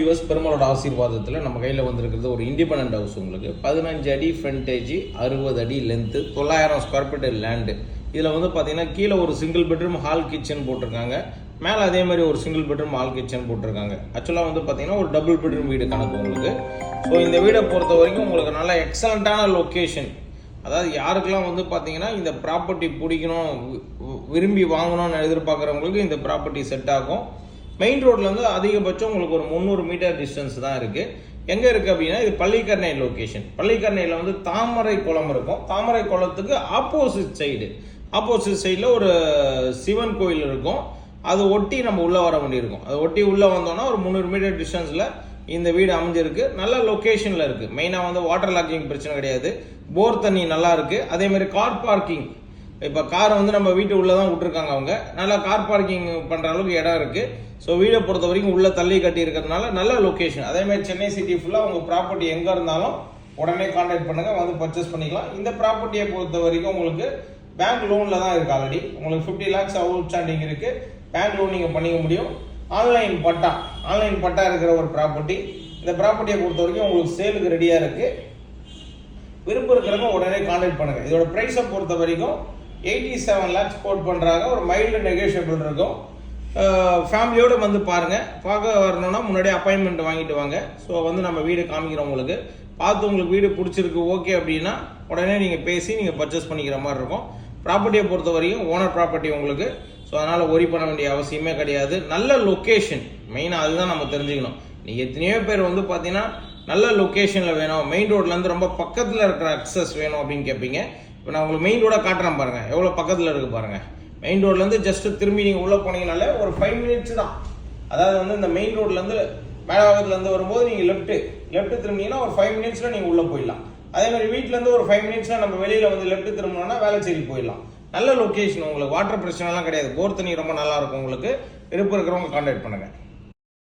US பெருமாளோட ஆசீர்வாதத்தில் நம்ம கையில் வந்திருக்கிறது ஒரு இண்டிபெண்டன்ட் ஹவுஸ். உங்களுக்கு 15 அடி ஃப்ரண்டேஜ், 60 அடி லென்த்து, 900 ஸ்கொயர் ஃபீட் லேண்டு. இதில் வந்து பார்த்தீங்கன்னா கீழே ஒரு சிங்கிள் பெட்ரூம் ஹால் கிச்சன் போட்டிருக்காங்க, மேலே அதே மாதிரி ஒரு சிங்கிள் பெட்ரூம் ஹால் கிச்சன் போட்டிருக்காங்க. ஆக்சுவலாக வந்து பார்த்தீங்கன்னா ஒரு டபுள் பெட்ரூம் வீடு கணக்கு உங்களுக்கு. ஸோ இந்த வீடை பொறுத்த வரைக்கும் உங்களுக்கு நல்ல எக்ஸலண்ட்டான லொக்கேஷன். அதாவது யாருக்கெல்லாம் வந்து பார்த்தீங்கன்னா இந்த ப்ராப்பர்ட்டி பிடிக்கணும், விரும்பி வாங்கணும்னு எதிர்பார்க்குறவங்களுக்கு இந்த ப்ராப்பர்ட்டி செட் ஆகும். மெயின் ரோட்லேருந்து அதிகபட்சம் உங்களுக்கு ஒரு 300 மீட்டர் டிஸ்டன்ஸ் தான் இருக்குது. எங்கே இருக்குது அப்படின்னா இது பள்ளிக்கரணை லொக்கேஷன். பள்ளிக்கரணையில் வந்து தாமரை குளம் இருக்கும். தாமரை குளத்துக்கு ஆப்போசிட் சைடில் ஒரு சிவன் கோயில் இருக்கும். அது ஒட்டி நம்ம உள்ளே வர வேண்டியிருக்கும். அது ஒட்டி உள்ளே வந்தோம்னா ஒரு 300 மீட்டர் டிஸ்டன்ஸில் இந்த வீடு அமைஞ்சிருக்கு. நல்ல லொக்கேஷனில் இருக்குது. மெயினாக வந்து வாட்டர் லாக்கிங் பிரச்சனை கிடையாது, போர் தண்ணி நல்லா இருக்குது. அதேமாதிரி கார் பார்க்கிங், இப்போ காரை வந்து நம்ம வீட்டு உள்ளே தான் விட்டுருக்காங்க அவங்க, நல்லா கார் பார்க்கிங் பண்ணுற அளவுக்கு இடம் இருக்குது. ஸோ வீடை பொறுத்த வரைக்கும் உள்ளே தள்ளி கட்டி இருக்கிறதுனால நல்ல லொக்கேஷன். அதேமாதிரி சென்னை சிட்டி ஃபுல்லாக உங்கள் ப்ராப்பர்ட்டி எங்கே இருந்தாலும் உடனே கான்டாக்ட் பண்ணுங்கள், வந்து பர்ச்சேஸ் பண்ணிக்கலாம். இந்த ப்ராப்பர்ட்டியை பொறுத்த வரைக்கும் உங்களுக்கு பேங்க் லோனில் தான் இருக்குது. ஆல்ரெடி உங்களுக்கு 50 lakhs அவுட் ஸ்டாண்டிங் இருக்குது. பேங்க் லோன் நீங்கள் பண்ணிக்க முடியும். ஆன்லைன் பட்டா இருக்கிற ஒரு ப்ராப்பர்ட்டி. இந்த ப்ராப்பர்ட்டியை பொறுத்த வரைக்கும் உங்களுக்கு சேலுக்கு ரெடியாக இருக்குது. விருப்பம் இருக்கிறவங்க உடனே கான்டாக்ட் பண்ணுங்கள். இதோட ப்ரைஸை பொறுத்த வரைக்கும் 87 lakhs கோட் பண்ணுறாங்க. ஒரு மைல்டு நெகோஷியபிள் இருக்கும். ஃபேமிலியோடு வந்து பாருங்கள். பார்க்க வரணும்னா முன்னாடியே அப்பாயின்மெண்ட் வாங்கிட்டு வாங்க. ஸோ வந்து நம்ம வீடு காமிக்கிறோம் உங்களுக்கு. பார்த்து உங்களுக்கு வீடு பிடிச்சிருக்கு ஓகே அப்படின்னா உடனே நீங்கள் பேசி நீங்கள் பர்ச்சேஸ் பண்ணிக்கிற மாதிரி இருக்கும். ப்ராப்பர்ட்டியை பொறுத்த வரைக்கும் ஓனர் ப்ராப்பர்ட்டி உங்களுக்கு. ஸோ அதனால் ஒரி பண்ண வேண்டிய அவசியமே கிடையாது. நல்ல லொக்கேஷன் மெயினாக அதுதான் நம்ம தெரிஞ்சுக்கணும். நீங்கள் எத்தனையோ பேர் வந்து பார்த்தீங்கன்னா நல்ல லொக்கேஷனில் வேணும், மெயின் ரோட்லேருந்து ரொம்ப பக்கத்தில் இருக்கிற அக்சஸ் வேணும் அப்படின்னு கேட்பீங்க. இப்போ நான் உங்களுக்கு மெயின் ரோடாக காட்டுறேன் பாருங்கள், எவ்வளோ பக்கத்தில் இருக்குது பாருங்கள். மெயின் ரோட்லேருந்து ஜஸ்ட்டு திரும்பி நீங்கள் உள்ளே போனீங்கனாலே ஒரு 5 minutes தான். அதாவது வந்து இந்த மெயின் ரோட்லேருந்து மேலவாகத்துலேருந்து வரும்போது நீங்கள் லெஃப்ட்டு திரும்பிங்கன்னா ஒரு 5 minutes நீங்கள் உள்ளே போயிடலாம். அதே மாதிரி வீட்டிலேருந்து ஒரு 5 minutes நம்ம வெளியில் வந்து லெஃப்ட் திரும்பினோன்னா வேளச்சேரி போயிடலாம். நல்ல லொக்கேஷன். உங்களுக்கு வாட்டர் பிரச்சனைலாம் கிடையாது. போர் தண்ணி ரொம்ப நல்லா இருக்கும் உங்களுக்கு. விருப்பம் இருக்கிறவங்க கான்டாக்ட் பண்ணுங்கள்.